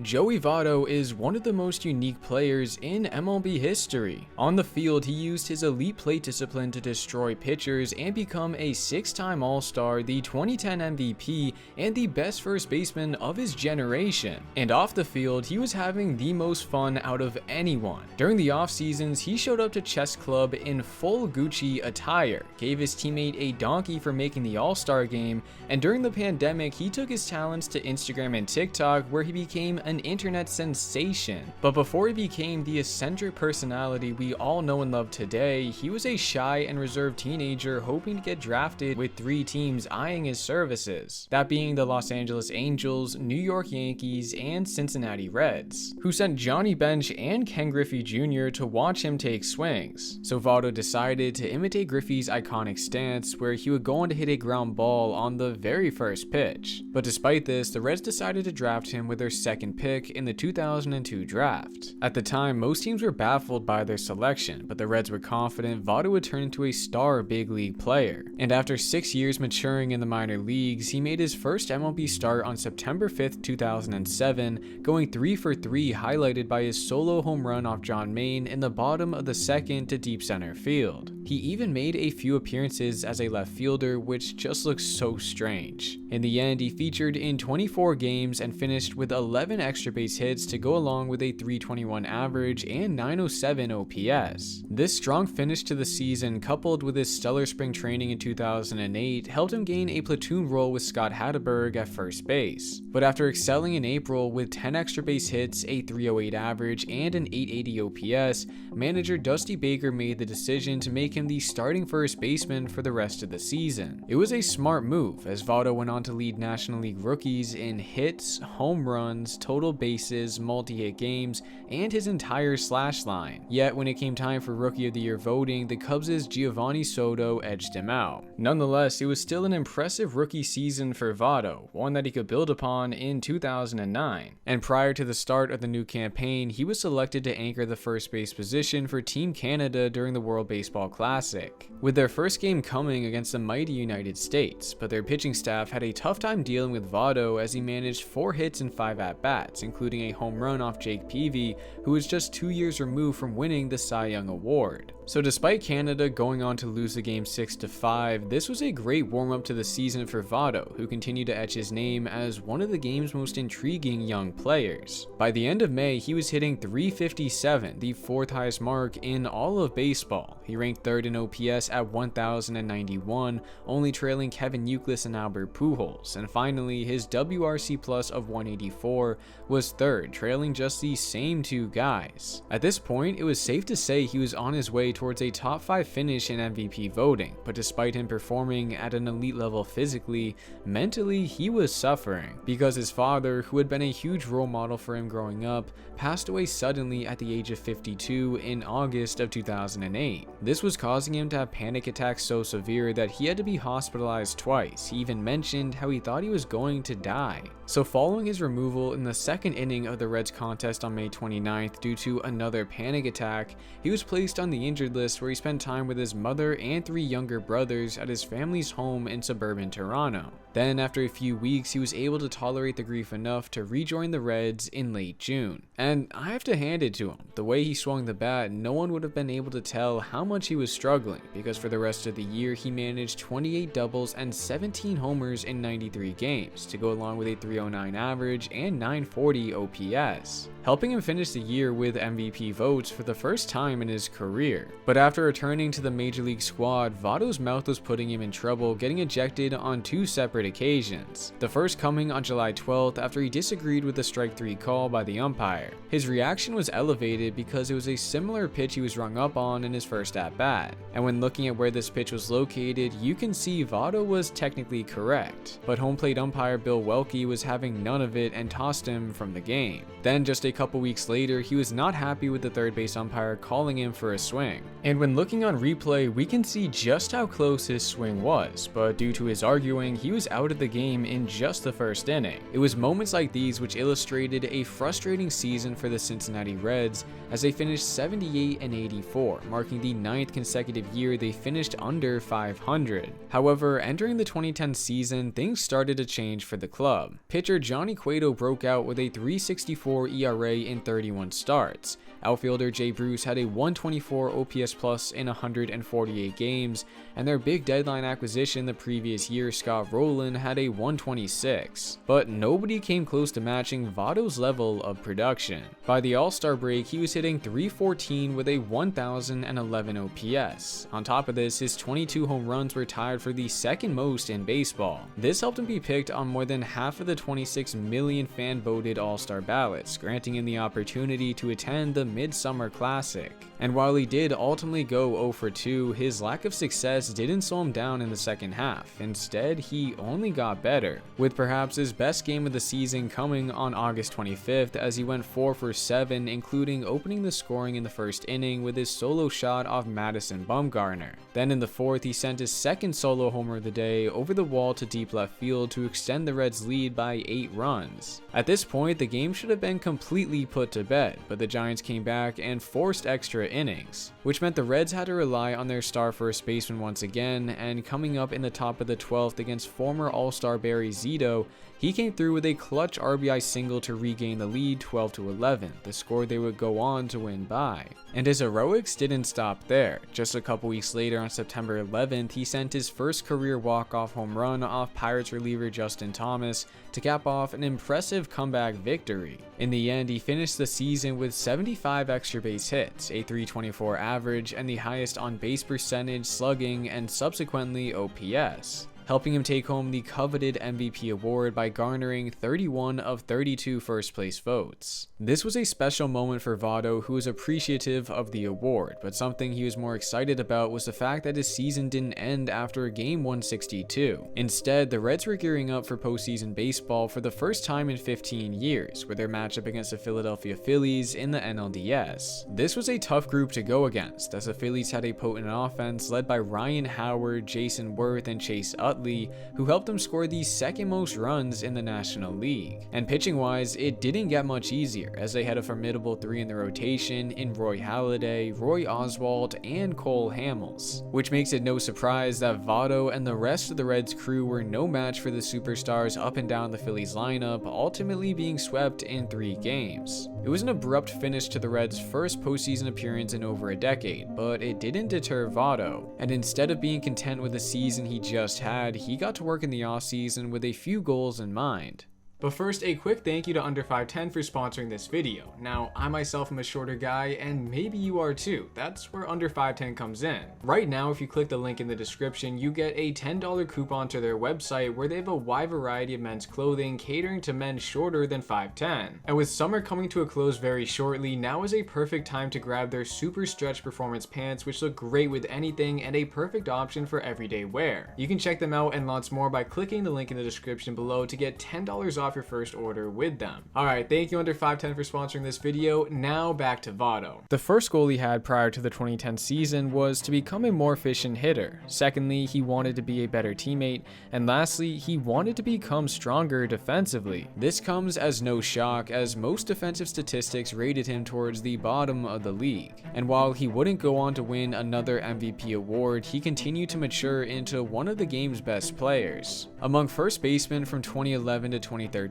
Joey Votto is one of the most unique players in MLB history. On the field, he used his elite plate discipline to destroy pitchers and become a 6-time All-Star, the 2010 MVP, and the best first baseman of his generation. And off the field, he was having the most fun out of anyone. During the off seasons, he showed up to chess club in full Gucci attire, gave his teammate a donkey for making the All-Star game, and during the pandemic, he took his talents to Instagram and TikTok, where he became an internet sensation. But before he became the eccentric personality we all know and love today, he was a shy and reserved teenager hoping to get drafted, with 3 teams eyeing his services, that being the Los Angeles Angels, New York Yankees, and Cincinnati Reds, who sent Johnny Bench and Ken Griffey Jr. to watch him take swings. So Votto decided to imitate Griffey's iconic stance, where he would go on to hit a ground ball on the very first pitch. But despite this, the Reds decided to draft him with their second pick in the 2002 draft. At the time, most teams were baffled by their selection, but the Reds were confident Votto would turn into a star big league player. And after 6 years maturing in the minor leagues, he made his first MLB start on September 5th, 2007, going 3 for 3, highlighted by his solo home run off John Maine in the bottom of the second to deep center field. He even made a few appearances as a left fielder, which just looks so strange. In the end, he featured in 24 games and finished with 11 extra base hits to go along with a .321 average and .907 OPS. This strong finish to the season, coupled with his stellar spring training in 2008, helped him gain a platoon role with Scott Hatteberg at first base. But after excelling in April with 10 extra base hits, a .308 average, and an .880 OPS, manager Dusty Baker made the decision to make him the starting first baseman for the rest of the season. It was a smart move, as Votto went on to lead National League rookies in hits, home runs, total bases, multi-hit games, and his entire slash line. Yet when it came time for Rookie of the Year voting, the Cubs' Giovanni Soto edged him out. Nonetheless, it was still an impressive rookie season for Votto, one that he could build upon in 2009. And prior to the start of the new campaign, he was selected to anchor the first base position for Team Canada during the World Baseball Classic, with their first game coming against the mighty United States. But their pitching staff had a tough time dealing with Votto, as he managed 4 hits and 5 at-bats, including a home run off Jake Peavy, who was just 2 years removed from winning the Cy Young Award. So despite Canada going on to lose the game 6-5, this was a great warm-up to the season for Votto, who continued to etch his name as one of the game's most intriguing young players. By the end of May, he was hitting .357, the 4th highest mark in all of baseball. He ranked 3rd in OPS at 1,091, only trailing Kevin Youkilis and Albert Pujols. And finally, his WRC plus of 184 was 3rd, trailing just the same 2 guys. At this point, it was safe to say he was on his way towards a top 5 finish in MVP voting, but despite him performing at an elite level physically, mentally he was suffering, because his father, who had been a huge role model for him growing up, passed away suddenly at the age of 52 in August of 2008. This was causing him to have panic attacks so severe that he had to be hospitalized twice. He even mentioned how he thought he was going to die. So following his removal in the second inning of the Reds contest on May 29th due to another panic attack, he was placed on the injured list, where he spent time with his mother and 3 younger brothers at his family's home in suburban Toronto. Then, after a few weeks, he was able to tolerate the grief enough to rejoin the Reds in late June. And I have to hand it to him. The way he swung the bat, no one would have been able to tell how much he was struggling, because for the rest of the year, he managed 28 doubles and 17 homers in 93 games, to go along with a .309 average and .940 OPS, helping him finish the year with MVP votes for the first time in his career. But after returning to the Major League squad, Votto's mouth was putting him in trouble, getting ejected on 2 separate occasions. The first coming on July 12th after he disagreed with the strike 3 call by the umpire. His reaction was elevated because it was a similar pitch he was rung up on in his first at-bat. And when looking at where this pitch was located, you can see Votto was technically correct, but home plate umpire Bill Welke was having none of it and tossed him from the game. Then just a couple weeks later, he was not happy with the third base umpire calling him for a swing. And when looking on replay, we can see just how close his swing was, but due to his arguing, he was out of the game in just the first inning. It was moments like these which illustrated a frustrating season for the Cincinnati Reds, as they finished 78-84, marking the 9th consecutive consecutive year they finished under 500. However, entering the 2010 season, things started to change for the club. Pitcher Johnny Cueto broke out with a 3.64 ERA in 31 starts. Outfielder Jay Bruce had a 124 OPS plus in 148 games, and their big deadline acquisition the previous year, Scott Rowland, had a 126. But nobody came close to matching Votto's level of production. By the All-Star break, he was hitting .314 with a 1,011 OPS. On top of this, his 22 home runs were tied for the second most in baseball. This helped him be picked on more than half of the 26 million fan-voted All-Star ballots, granting him the opportunity to attend the Midsummer Classic. And while he did ultimately go 0 for 2, his lack of success didn't slow him down in the second half. Instead, he only got better, with perhaps his best game of the season coming on August 25th as he went 4 for 7, including opening the scoring in the first inning with his solo shot off Madison Bumgarner. Then in the fourth, he sent his second solo homer of the day over the wall to deep left field to extend the Reds' lead by 8 runs. At this point, the game should have been completely put to bed, but the Giants came back and forced extra innings, which meant the Reds had to rely on their star first baseman once again, and coming up in the top of the 12th against former All-Star Barry Zito, he came through with a clutch RBI single to regain the lead 12-11, the score they would go on to win by. And his heroics didn't stop there. Just a couple weeks later on September 11th, he sent his first career walk-off home run off Pirates reliever Justin Thomas to cap off an impressive comeback victory. In the end, he finished the season with 75 extra base hits, a .324 average, and the highest on-base percentage, slugging, and subsequently OPS, helping him take home the coveted MVP award by garnering 31 of 32 first place votes. This was a special moment for Votto, who was appreciative of the award, but something he was more excited about was the fact that his season didn't end after game 162. Instead, the Reds were gearing up for postseason baseball for the first time in 15 years, with their matchup against the Philadelphia Phillies in the NLDS. This was a tough group to go against, as the Phillies had a potent offense led by Ryan Howard, Jason Worth, and Chase Utley, who helped them score the second most runs in the National League. And pitching-wise, it didn't get much easier, as they had a formidable 3 in the rotation in Roy Halladay, Roy Oswalt, and Cole Hamels, which makes it no surprise that Votto and the rest of the Reds crew were no match for the superstars up and down the Phillies lineup, ultimately being swept in 3 games. It was an abrupt finish to the Reds' first postseason appearance in over a decade, but it didn't deter Votto, and instead of being content with the season he just had, he got to work in the offseason with a few goals in mind. But first, a quick thank you to Under 510 for sponsoring this video. Now, I myself am a shorter guy, and maybe you are too. That's where Under 510 comes in. Right now, if you click the link in the description, you get a $10 coupon to their website where they have a wide variety of men's clothing catering to men shorter than 5'10". And with summer coming to a close very shortly, now is a perfect time to grab their super stretch performance pants, which look great with anything and a perfect option for everyday wear. You can check them out and lots more by clicking the link in the description below to get $10 off your first order with them. Alright, thank you Under 510 for sponsoring this video. Now back to Votto. The first goal he had prior to the 2010 season was to become a more efficient hitter. Secondly, he wanted to be a better teammate. And lastly, he wanted to become stronger defensively. This comes as no shock, as most defensive statistics rated him towards the bottom of the league. And while he wouldn't go on to win another MVP award, he continued to mature into one of the game's best players. Among first basemen from 2011 to 2013,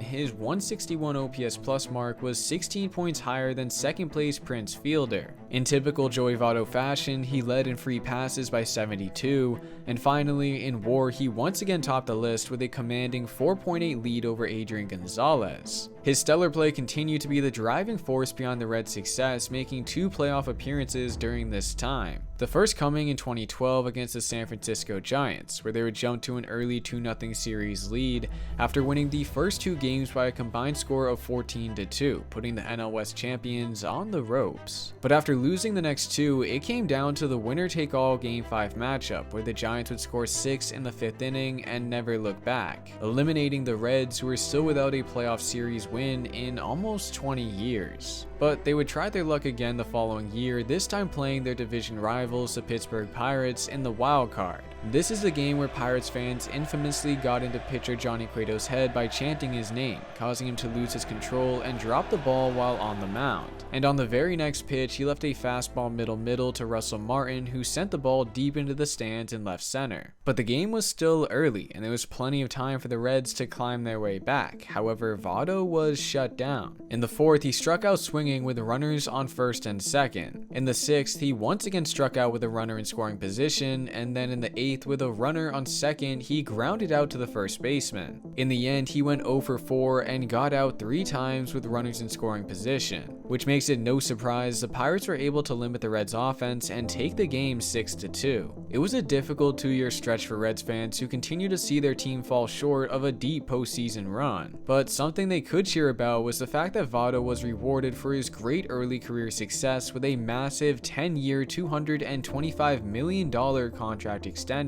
his 161 OPS plus mark was 16 points higher than second place Prince Fielder. In typical Joey Votto fashion, he led in free passes by 72, and finally, in WAR, he once again topped the list with a commanding 4.8 lead over Adrian Gonzalez. His stellar play continued to be the driving force behind the Reds' success, making 2 playoff appearances during this time. The first coming in 2012 against the San Francisco Giants, where they would jump to an early 2-0 series lead after winning the first 2 games by a combined score of 14-2, putting the NL West champions on the ropes. But after losing the next 2, it came down to the winner-take-all Game 5 matchup, where the Giants would score 6 in the 5th inning and never look back, eliminating the Reds, who were still without a playoff series win in almost 20 years. But they would try their luck again the following year, this time playing their division rivals, the Pittsburgh Pirates, in the wild card. This is the game where Pirates fans infamously got into pitcher Johnny Cueto's head by chanting his name, causing him to lose his control and drop the ball while on the mound. And on the very next pitch, he left a fastball middle to Russell Martin, who sent the ball deep into the stands in left center. But the game was still early, and there was plenty of time for the Reds to climb their way back. However, Votto was shut down. In the fourth, he struck out swinging with runners on first and second. In the sixth, he once again struck out with a runner in scoring position, and then in the eighth, with a runner on second, he grounded out to the first baseman. In the end, he went 0 for 4 and got out 3 times with runners in scoring position, which makes it no surprise the Pirates were able to limit the Reds' offense and take the game 6-2. It was a difficult 2-year stretch for Reds fans who continue to see their team fall short of a deep postseason run, but something they could cheer about was the fact that Votto was rewarded for his great early career success with a massive 10-year $225 million contract extension.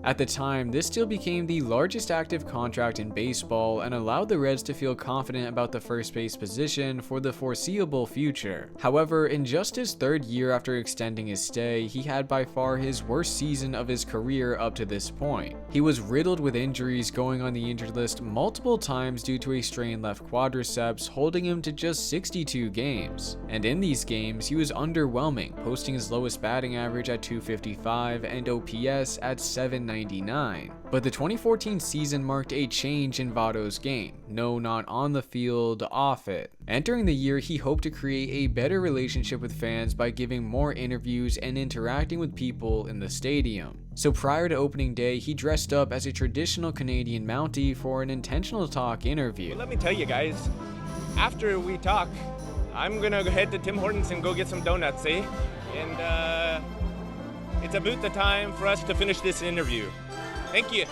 At the time, this deal became the largest active contract in baseball and allowed the Reds to feel confident about the first base position for the foreseeable future. However, in just his third year after extending his stay, he had by far his worst season of his career up to this point. He was riddled with injuries, going on the injured list multiple times due to a strained left quadriceps, holding him to just 62 games. And in these games, he was underwhelming, posting his lowest batting average at .255 and OPS at .799. But the 2014 season marked a change in Votto's game. No, not on the field, off it. Entering the year, he hoped to create a better relationship with fans by giving more interviews and interacting with people in the stadium. So prior to opening day, he dressed up as a traditional Canadian Mountie for an intentional talk interview. Well, let me tell you guys, after we talk, I'm gonna head to Tim Hortons and go get some donuts, eh? And it's about the time for us to finish this interview. Thank you.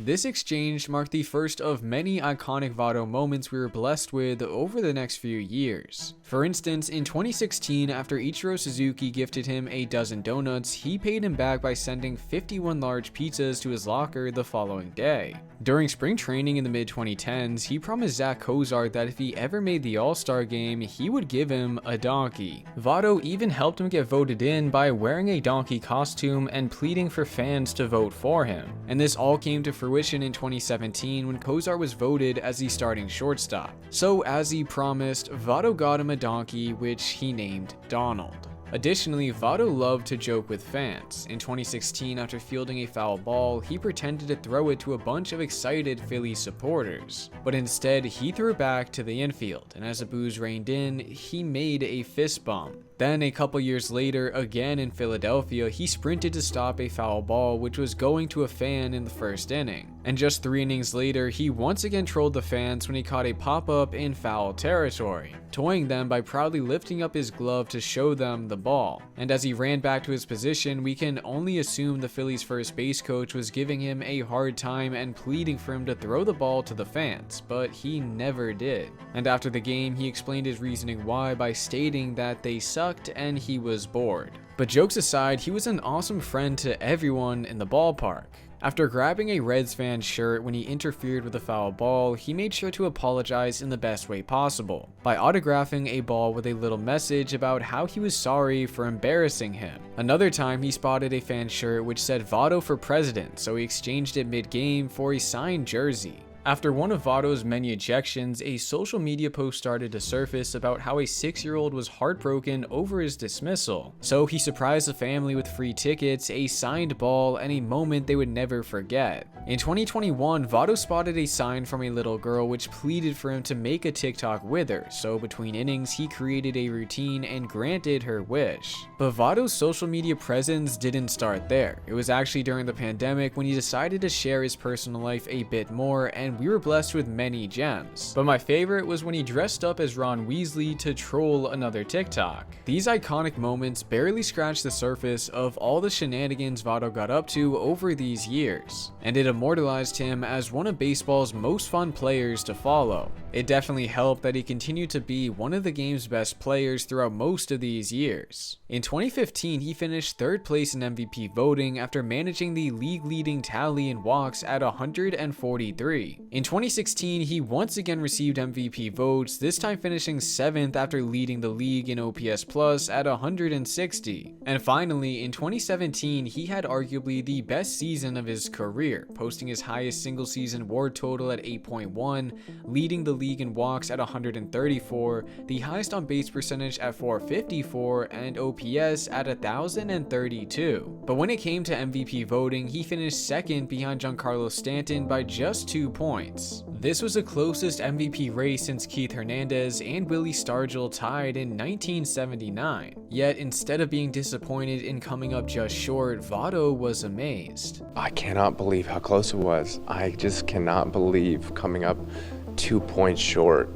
This exchange marked the first of many iconic Votto moments we were blessed with over the next few years. For instance, in 2016, after Ichiro Suzuki gifted him a dozen donuts, he paid him back by sending 51 large pizzas to his locker the following day. During spring training in the mid-2010s, he promised Zach Cozart that if he ever made the All-Star game, he would give him a donkey. Votto even helped him get voted in by wearing a donkey costume and pleading for fans to vote for him. And this all came to fruition in 2017 when Cozart was voted as the starting shortstop. So as he promised, Votto got him a donkey, which he named Donald. Additionally, Votto loved to joke with fans. In 2016, after fielding a foul ball, he pretended to throw it to a bunch of excited Phillies supporters. But instead, he threw it back to the infield, and as the boos rained in, he made a fist bump. Then a couple years later, again in Philadelphia, he sprinted to stop a foul ball which was going to a fan in the first inning. And just 3 innings later, he once again trolled the fans when he caught a pop-up in foul territory, toying them by proudly lifting up his glove to show them the ball. And as he ran back to his position, we can only assume the Phillies' first base coach was giving him a hard time and pleading for him to throw the ball to the fans, but he never did. And after the game, he explained his reasoning why by stating that they sucked and he was bored. But jokes aside, he was an awesome friend to everyone in the ballpark. After grabbing a Reds fan shirt when he interfered with a foul ball, he made sure to apologize in the best way possible, by autographing a ball with a little message about how he was sorry for embarrassing him. Another time, he spotted a fan shirt which said Votto for president, so he exchanged it mid-game for a signed jersey. After one of Votto's many ejections, a social media post started to surface about how a 6-year-old was heartbroken over his dismissal. So he surprised the family with free tickets, a signed ball, and a moment they would never forget. In 2021, Votto spotted a sign from a little girl which pleaded for him to make a TikTok with her, so between innings he created a routine and granted her wish. But Votto's social media presence didn't start there. It was actually during the pandemic when he decided to share his personal life a bit more, and we were blessed with many gems. But my favorite was when he dressed up as Ron Weasley to troll another TikTok. These iconic moments barely scratched the surface of all the shenanigans Votto got up to over these years, and it immortalized him as one of baseball's most fun players to follow. It definitely helped that he continued to be one of the game's best players throughout most of these years. In 2015, he finished 3rd place in MVP voting after managing the league-leading tally in walks at 143. In 2016, he once again received MVP votes, this time finishing 7th after leading the league in OPS plus at 160. And finally, in 2017, he had arguably the best season of his career, posting his highest single season WAR total at 8.1, leading the league in walks at 134, the highest on base percentage at 454, and OPS at 1,032. But when it came to MVP voting, he finished second behind Giancarlo Stanton by just 2 points. This was the closest MVP race since Keith Hernandez and Willie Stargell tied in 1979. Yet instead of being disappointed in coming up just short, Votto was amazed. I cannot believe how close it was. I just cannot believe coming up 2 points short.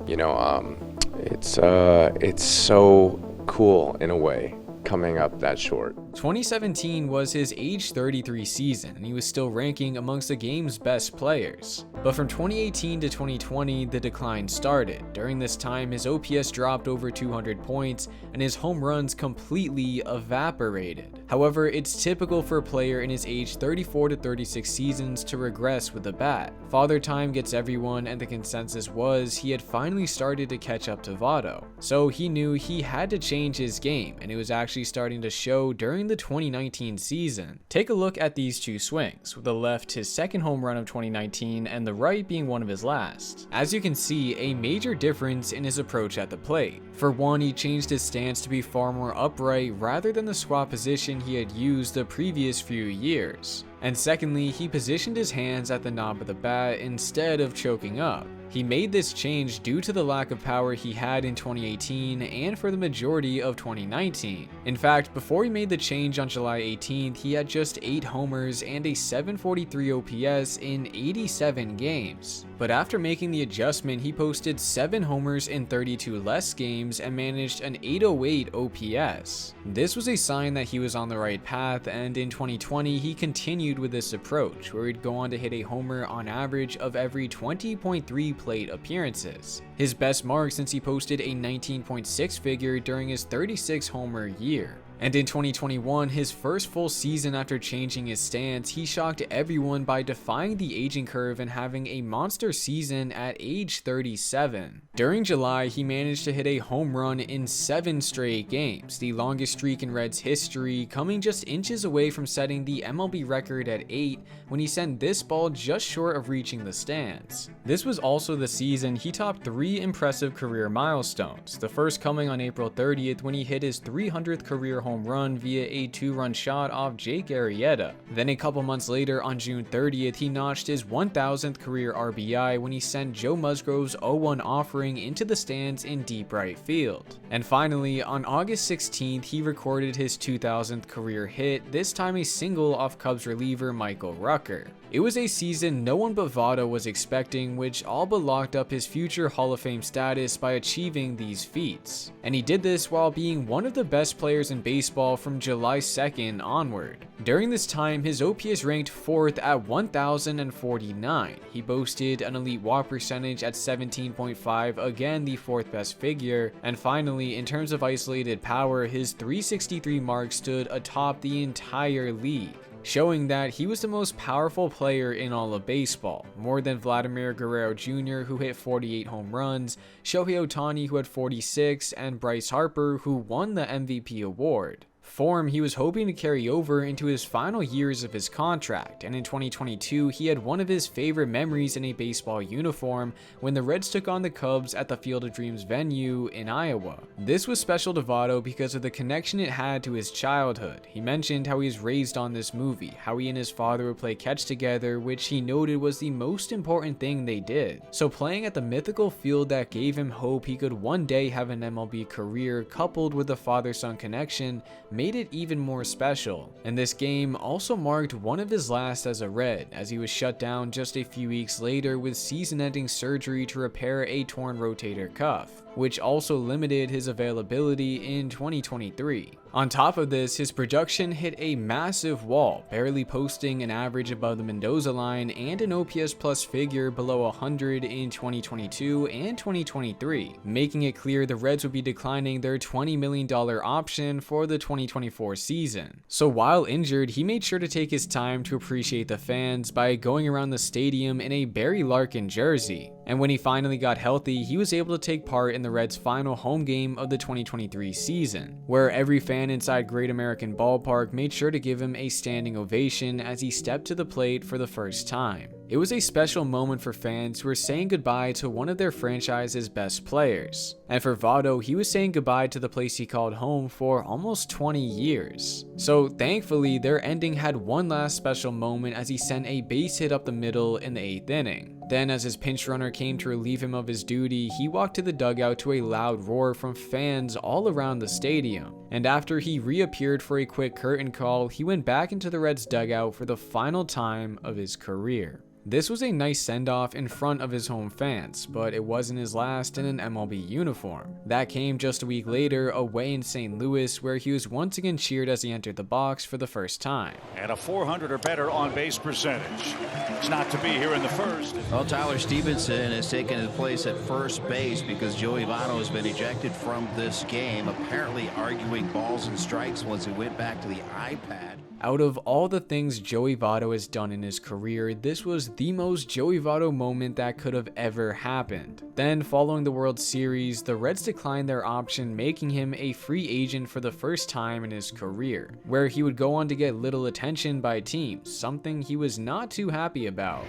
It's so cool in a way, coming up that short. 2017 was his age 33 season, and he was still ranking amongst the game's best players. But from 2018 to 2020, the decline started. During this time, his OPS dropped over 200 points, and his home runs completely evaporated. However, it's typical for a player in his age 34 to 36 seasons to regress with the bat. Father Time gets everyone, and the consensus was he had finally started to catch up to Votto. So he knew he had to change his game, and it was actually starting to show during the 2019 season. Take a look at these two swings, with the left his second home run of 2019 and the right being one of his last. As you can see, a major difference in his approach at the plate. For one, he changed his stance to be far more upright rather than the squat position he had used the previous few years. And secondly, he positioned his hands at the knob of the bat instead of choking up. He made this change due to the lack of power he had in 2018 and for the majority of 2019. In fact, before he made the change on July 18th, he had just 8 homers and a 743 OPS in 87 games. But after making the adjustment, he posted 7 homers in 32 less games and managed an 808 OPS. This was a sign that he was on the right path, and in 2020 he continued with this approach, where he'd go on to hit a homer on average of every 20.3 plate appearances, his best mark since he posted a 19.6 figure during his 36 homer year. And in 2021, his first full season after changing his stance, he shocked everyone by defying the aging curve and having a monster season at age 37. During July, he managed to hit a home run in 7 straight games, the longest streak in Reds history, coming just inches away from setting the MLB record at 8 when he sent this ball just short of reaching the stands. This was also the season he topped 3 impressive career milestones, the first coming on April 30th when he hit his 300th career home run via a 2-run shot off Jake Arrieta. Then a couple months later, on June 30th, he notched his 1,000th career RBI when he sent Joe Musgrove's 0-1 offering into the stands in deep right field. And finally, on August 16th, he recorded his 2,000th career hit, this time a single off Cubs reliever Michael Rucker. It was a season no one but Votto was expecting, which all but locked up his future Hall of Fame status by achieving these feats. And he did this while being one of the best players in baseball from July 2nd onward. During this time, his OPS ranked 4th at 1,049. He boasted an elite walk percentage at 17.5, again the 4th best figure. And finally, in terms of isolated power, his 363 mark stood atop the entire league, showing that he was the most powerful player in all of baseball, more than Vladimir Guerrero Jr., who hit 48 home runs, Shohei Ohtani, who had 46, and Bryce Harper, who won the MVP award. Form he was hoping to carry over into his final years of his contract, and in 2022 he had one of his favorite memories in a baseball uniform when the Reds took on the Cubs at the Field of Dreams venue in Iowa. This was special to Votto because of the connection it had to his childhood. He mentioned how he was raised on this movie, how he and his father would play catch together, which he noted was the most important thing they did. So playing at the mythical field that gave him hope he could one day have an MLB career, coupled with the father-son connection, made it even more special. And this game also marked one of his last as a Red, as he was shut down just a few weeks later with season-ending surgery to repair a torn rotator cuff. which also limited his availability in 2023. On top of this, his production hit a massive wall, barely posting an average above the Mendoza line and an OPS plus figure below 100 in 2022 and 2023, making it clear the Reds would be declining their $20 million option for the 2024 season. So while injured, he made sure to take his time to appreciate the fans by going around the stadium in a Barry Larkin jersey. And when he finally got healthy, he was able to take part in the Reds' final home game of the 2023 season, where every fan inside Great American Ballpark made sure to give him a standing ovation as he stepped to the plate for the first time. It was a special moment for fans who were saying goodbye to one of their franchise's best players. And for Votto, he was saying goodbye to the place he called home for almost 20 years. So thankfully, their ending had one last special moment as he sent a base hit up the middle in the 8th inning. Then as his pinch runner came to relieve him of his duty, he walked to the dugout to a loud roar from fans all around the stadium. And after he reappeared for a quick curtain call, he went back into the Reds dugout for the final time of his career. This was a nice send-off in front of his home fans, but it wasn't his last in an MLB uniform. That came just a week later away in St. Louis, where he was once again cheered as he entered the box for the first time. And a 400 or better on-base percentage. It's not to be here in the first. Well, Tyler Stevenson has taken his place at first base because Joey Votto has been ejected from this game, apparently arguing balls and strikes once he went back to the iPad. Out of all the things Joey Votto has done in his career, this was the most Joey Votto moment that could have ever happened. Then, following the World Series, the Reds declined their option, making him a free agent for the first time in his career, where he would go on to get little attention by teams, something he was not too happy about.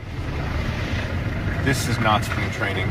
This is not spring training.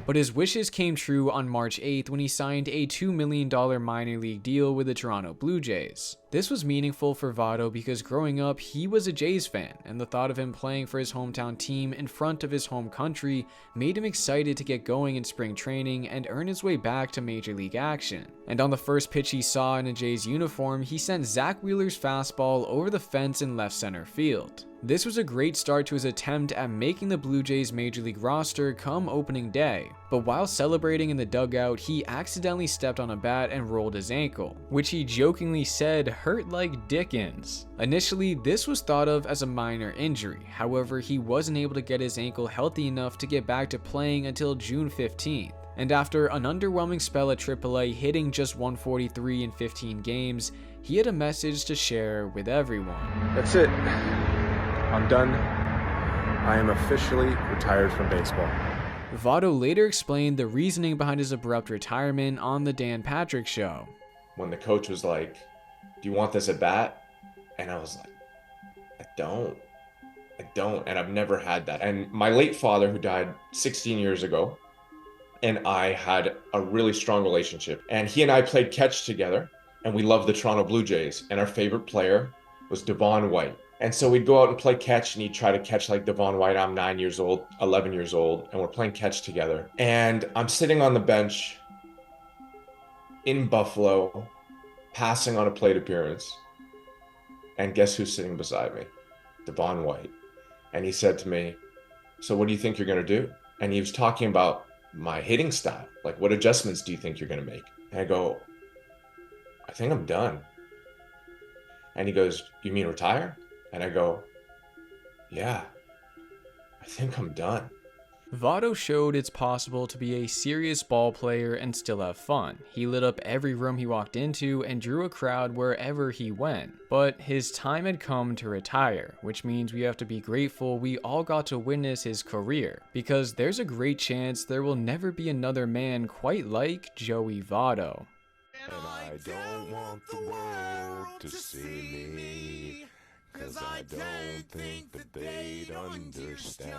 But his wishes came true on March 8th when he signed a $2 million minor league deal with the Toronto Blue Jays. This was meaningful for Votto because growing up, he was a Jays fan, and the thought of him playing for his hometown team in front of his home country made him excited to get going in spring training and earn his way back to major league action. And on the first pitch he saw in a Jays uniform, he sent Zach Wheeler's fastball over the fence in left center field. This was a great start to his attempt at making the Blue Jays major league roster come opening day, but while celebrating in the dugout, he accidentally stepped on a bat and rolled his ankle, which he jokingly said hurt like Dickens. Initially, this was thought of as a minor injury, however, he wasn't able to get his ankle healthy enough to get back to playing until June 15th. And after an underwhelming spell at AAA, hitting just 143 in 15 games, he had a message to share with everyone. That's it. I'm done. I am officially retired from baseball. Votto later explained the reasoning behind his abrupt retirement on the Dan Patrick Show. When the coach was like, "Do you want this at bat?" And I was like, I don't. And I've never had that. And my late father, who died 16 years ago, and I had a really strong relationship. And he and I played catch together, and we loved the Toronto Blue Jays. And our favorite player was Devon White. And so we'd go out and play catch, and he'd try to catch like Devon White. I'm 9 years old, 11 years old, and we're playing catch together. And I'm sitting on the bench in Buffalo, passing on a plate appearance. And guess who's sitting beside me? Devon White. And he said to me, "So what do you think you're going to do?" And he was talking about my hitting style. Like, what adjustments do you think you're going to make? And I go, "I think I'm done." And he goes, "You mean retire?" And I go, "Yeah, I think I'm done." Votto showed it's possible to be a serious ball player and still have fun. He lit up every room he walked into and drew a crowd wherever he went. But his time had come to retire, which means we have to be grateful we all got to witness his career, because there's a great chance there will never be another man quite like Joey Votto. And I don't want the world to see me, 'cause I don't think that they'd understand.